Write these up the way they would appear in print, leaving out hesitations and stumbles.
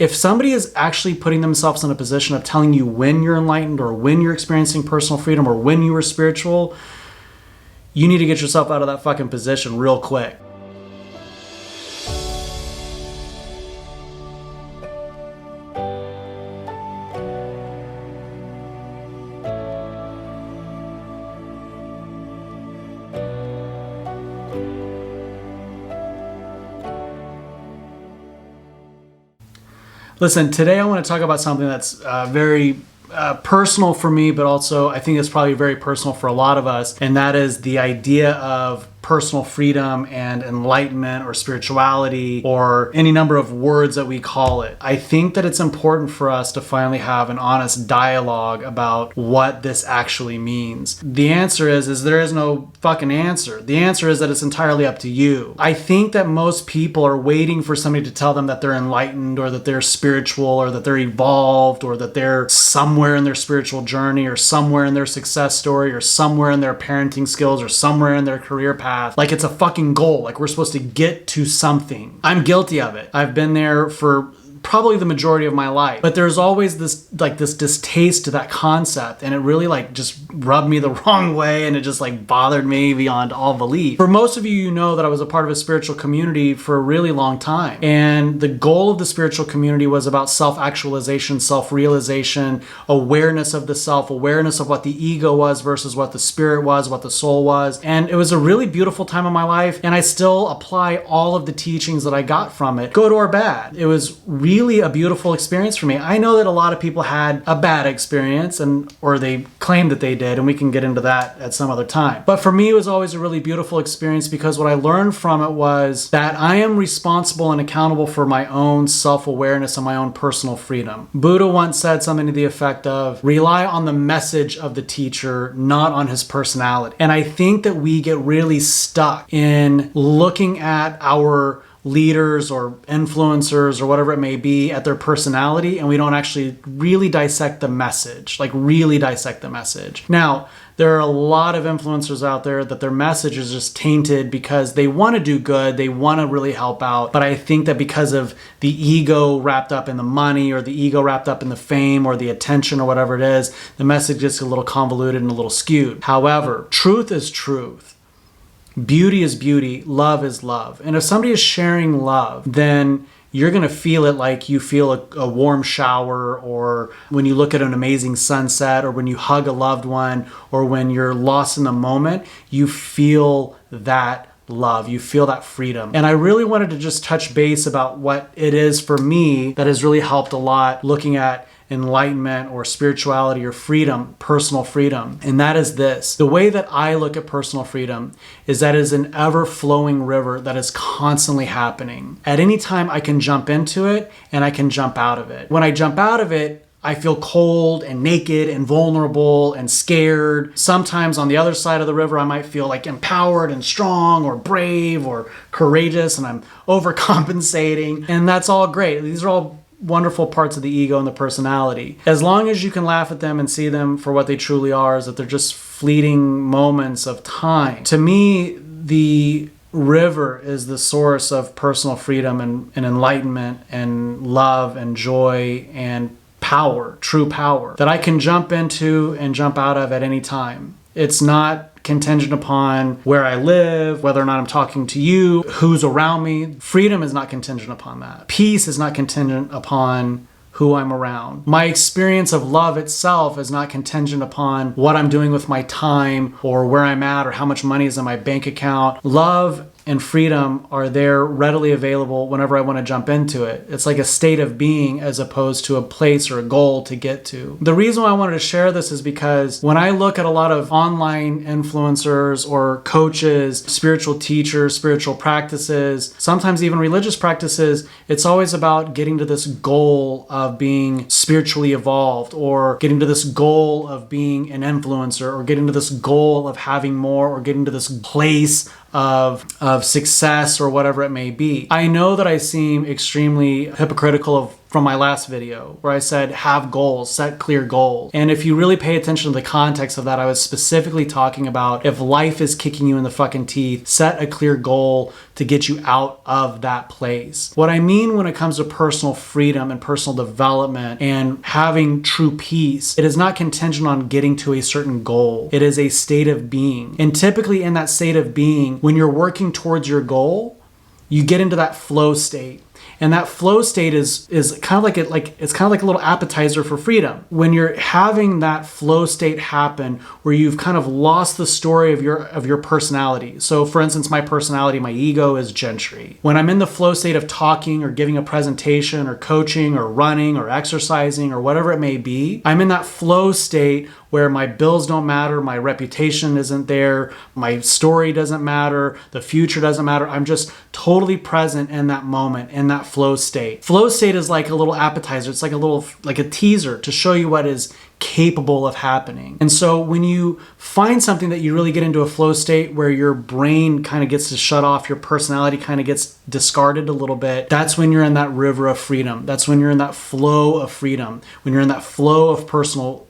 If somebody is actually putting themselves in a position of telling you when you're enlightened or when you're experiencing personal freedom or when you are spiritual, you need to get yourself out of that fucking position real quick. Listen, today I want to talk about something that's very personal for me, but also I think it's probably very personal for a lot of us, and that is the idea of personal freedom and enlightenment or spirituality or any number of words that we call it. I think that it's important for us to finally have an honest dialogue about what this actually means. The answer is there is no fucking answer. The answer is that it's entirely up to you. I think that most people are waiting for somebody to tell them that they're enlightened or that they're spiritual or that they're evolved or that they're somewhere in their spiritual journey or somewhere in their success story or somewhere in their parenting skills or somewhere in their career path. Like it's a fucking goal. Like we're supposed to get to something. I'm guilty of it. I've been there for probably the majority of my life, but there's always this distaste to that concept, and it really just rubbed me the wrong way, and it just bothered me beyond all belief. For most of you, you know that I was a part of a spiritual community for a really long time, and the goal of the spiritual community was about self-actualization, self-realization, awareness of the self, awareness of what the ego was versus what the spirit was, what the soul was, and it was a really beautiful time of my life, and I still apply all of the teachings that I got from it, good or bad. It was really a beautiful experience for me. I know that a lot of people had a bad experience or they claim that they did, and we can get into that at some other time. But for me, it was always a really beautiful experience because what I learned from it was that I am responsible and accountable for my own self-awareness and my own personal freedom. Buddha once said something to the effect of, rely on the message of the teacher, not on his personality. And I think that we get really stuck in looking at our leaders or influencers or whatever it may be at their personality, and we don't actually really dissect the message, Now, there are a lot of influencers out there that their message is just tainted because they want to do good, they want to really help out, but I think that because of the ego wrapped up in the money or the ego wrapped up in the fame or the attention or whatever it is, the message gets a little convoluted and a little skewed. However, truth is truth. Beauty is beauty, love is love. And if somebody is sharing love, then you're going to feel it like you feel a warm shower, or when you look at an amazing sunset, or when you hug a loved one, or when you're lost in the moment, you feel that love, you feel that freedom. And I really wanted to just touch base about what it is for me that has really helped a lot looking at enlightenment or spirituality or freedom, personal freedom. And that is this. The way that I look at personal freedom is that it is an ever-flowing river that is constantly happening. At any time, I can jump into it and I can jump out of it. When I jump out of it, I feel cold and naked and vulnerable and scared. Sometimes on the other side of the river, I might feel empowered and strong or brave or courageous, and I'm overcompensating. And that's all great. These are all wonderful parts of the ego and the personality. As long as you can laugh at them and see them for what they truly are, is that they're just fleeting moments of time. To me, the river is the source of personal freedom and enlightenment and love and joy and power, true power, that I can jump into and jump out of at any time. It's not contingent upon where I live, whether or not I'm talking to you, who's around me. Freedom is not contingent upon that. Peace is not contingent upon who I'm around. My experience of love itself is not contingent upon what I'm doing with my time or where I'm at or how much money is in my bank account. Love and freedom are there readily available whenever I want to jump into it. It's like a state of being as opposed to a place or a goal to get to. The reason why I wanted to share this is because when I look at a lot of online influencers or coaches, spiritual teachers, spiritual practices, sometimes even religious practices, it's always about getting to this goal of being spiritually evolved, or getting to this goal of being an influencer, or getting to this goal of having more, or getting to this place of success or whatever it may be. I know that I seem extremely hypocritical of from my last video where I said have goals, set clear goals. And if you really pay attention to the context of that, I was specifically talking about if life is kicking you in the fucking teeth, set a clear goal to get you out of that place. What I mean when it comes to personal freedom and personal development and having true peace, it is not contingent on getting to a certain goal. It is a state of being. And typically in that state of being, when you're working towards your goal, you get into that flow state. And that flow state is kind of it's kind of like a little appetizer for freedom. When you're having that flow state happen where you've kind of lost the story of your personality. So for instance, my personality, my ego is Gentry. When I'm in the flow state of talking or giving a presentation or coaching or running or exercising or whatever it may be, I'm in that flow state where my bills don't matter, my reputation isn't there, my story doesn't matter, the future doesn't matter. I'm just totally present in that moment, in that flow state. Flow state is like a little appetizer. It's like a teaser to show you what is capable of happening. And so when you find something that you really get into a flow state where your brain kind of gets to shut off, your personality kind of gets discarded a little bit, that's when you're in that river of freedom. That's when you're in that flow of freedom. When you're in that flow of personal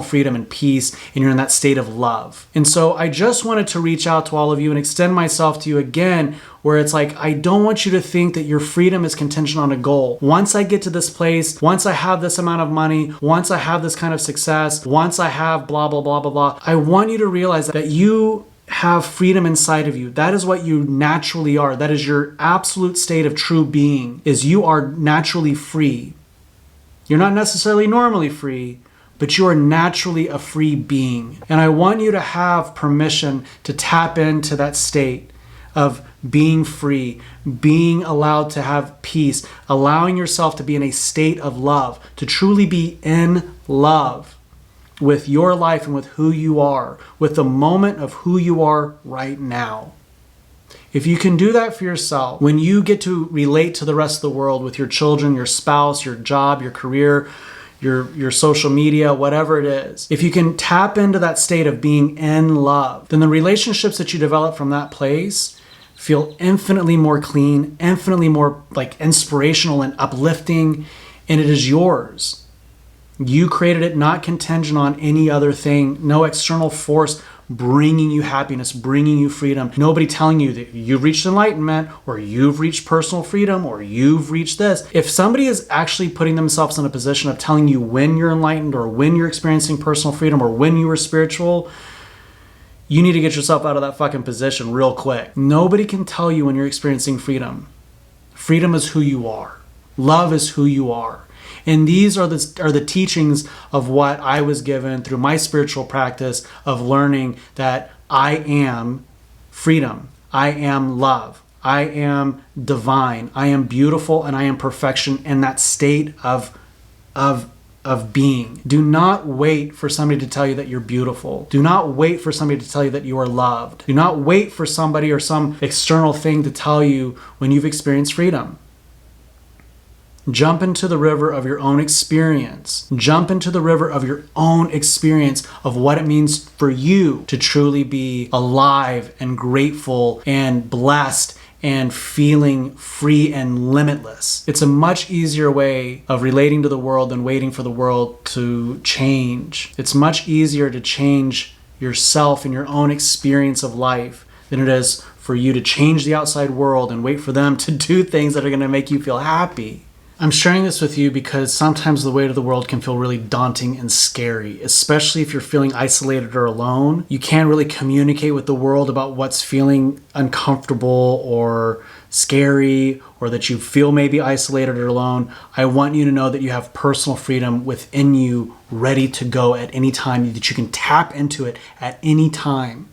freedom and peace, and you're in that state of love. And so I just wanted to reach out to all of you and extend myself to you again, where it's like, I don't want you to think that your freedom is contingent on a goal. Once I get to this place, once I have this amount of money, once I have this kind of success, once I have blah, blah, blah, blah, blah, I want you to realize that you have freedom inside of you. That is what you naturally are. That is your absolute state of true being, is you are naturally free. You're not necessarily normally free, but you are naturally a free being. And I want you to have permission to tap into that state of being free, being allowed to have peace, allowing yourself to be in a state of love, to truly be in love with your life and with who you are, with the moment of who you are right now. If you can do that for yourself, when you get to relate to the rest of the world with your children, your spouse, your job, your career, your social media, whatever it is, if you can tap into that state of being in love, then the relationships that you develop from that place feel infinitely more clean, infinitely more like inspirational and uplifting, and it is yours. You created it, not contingent on any other thing, no external force bringing you happiness, bringing you freedom. Nobody telling you that you've reached enlightenment or you've reached personal freedom or you've reached this. If somebody is actually putting themselves in a position of telling you when you're enlightened or when you're experiencing personal freedom or when you are spiritual, you need to get yourself out of that fucking position real quick. Nobody can tell you when you're experiencing freedom. Freedom is who you are. Love is who you are. And these are the teachings of what I was given through my spiritual practice of learning that I am freedom. I am love. I am divine. I am beautiful and I am perfection in that state of being. Do not wait for somebody to tell you that you're beautiful. Do not wait for somebody to tell you that you are loved. Do not wait for somebody or some external thing to tell you when you've experienced freedom. Jump into the river of your own experience. Jump into the river of your own experience of what it means for you to truly be alive and grateful and blessed and feeling free and limitless. It's a much easier way of relating to the world than waiting for the world to change. It's much easier to change yourself and your own experience of life than it is for you to change the outside world and wait for them to do things that are going to make you feel happy. I'm sharing this with you because sometimes the weight of the world can feel really daunting and scary, especially if you're feeling isolated or alone. You can't really communicate with the world about what's feeling uncomfortable or scary, or that you feel maybe isolated or alone. I want you to know that you have personal freedom within you, ready to go at any time, that you can tap into it at any time.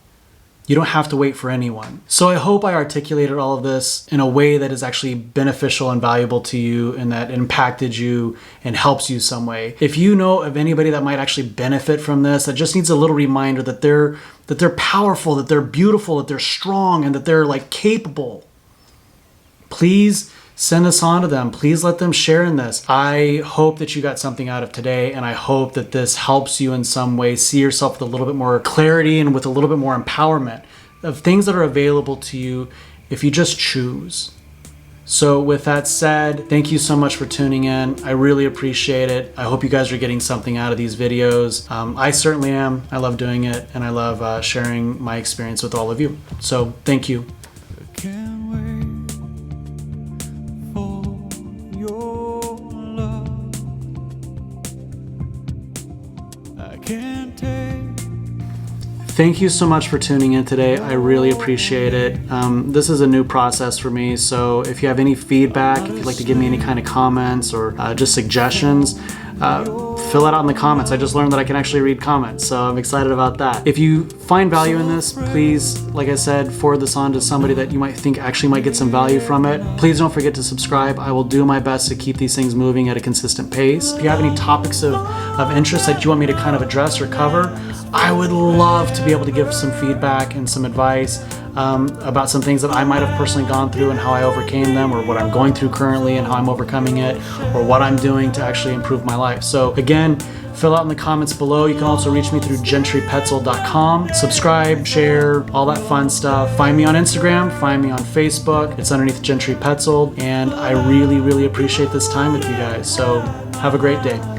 You don't have to wait for anyone. So I hope I articulated all of this in a way that is actually beneficial and valuable to you and that impacted you and helps you some way. If you know of anybody that might actually benefit from this, that just needs a little reminder that they're powerful, that they're beautiful, that they're strong, and that they're like capable, please send this on to them. Please let them share in this. I hope that you got something out of today, and I hope that this helps you in some way see yourself with a little bit more clarity and with a little bit more empowerment of things that are available to you if you just choose. So with that said, thank you so much for tuning in. I really appreciate it. I hope you guys are getting something out of these videos. I certainly am. I love doing it, and I love sharing my experience with all of you. So thank you. Can't wait for your love. I can't take. Thank you so much for tuning in today. I really appreciate it. This is a new process for me, so if you have any feedback, if you'd like to give me any kind of comments or just suggestions, fill it out in the comments. I just learned that I can actually read comments, so I'm excited about that. If you find value in this, please, like I said, forward this on to somebody that you might think actually might get some value from it. Please don't forget to subscribe. I will do my best to keep these things moving at a consistent pace. If you have any topics of interest that you want me to kind of address or cover, I would love to be able to give some feedback and some advice about some things that I might have personally gone through and how I overcame them, or what I'm going through currently and how I'm overcoming it, or what I'm doing to actually improve my life. So again, fill out in the comments below. You can also reach me through gentrypetzold.com. Subscribe, share, all that fun stuff. Find me on Instagram, find me on Facebook. It's underneath Gentry Petzold, and I really, really appreciate this time with you guys. So have a great day.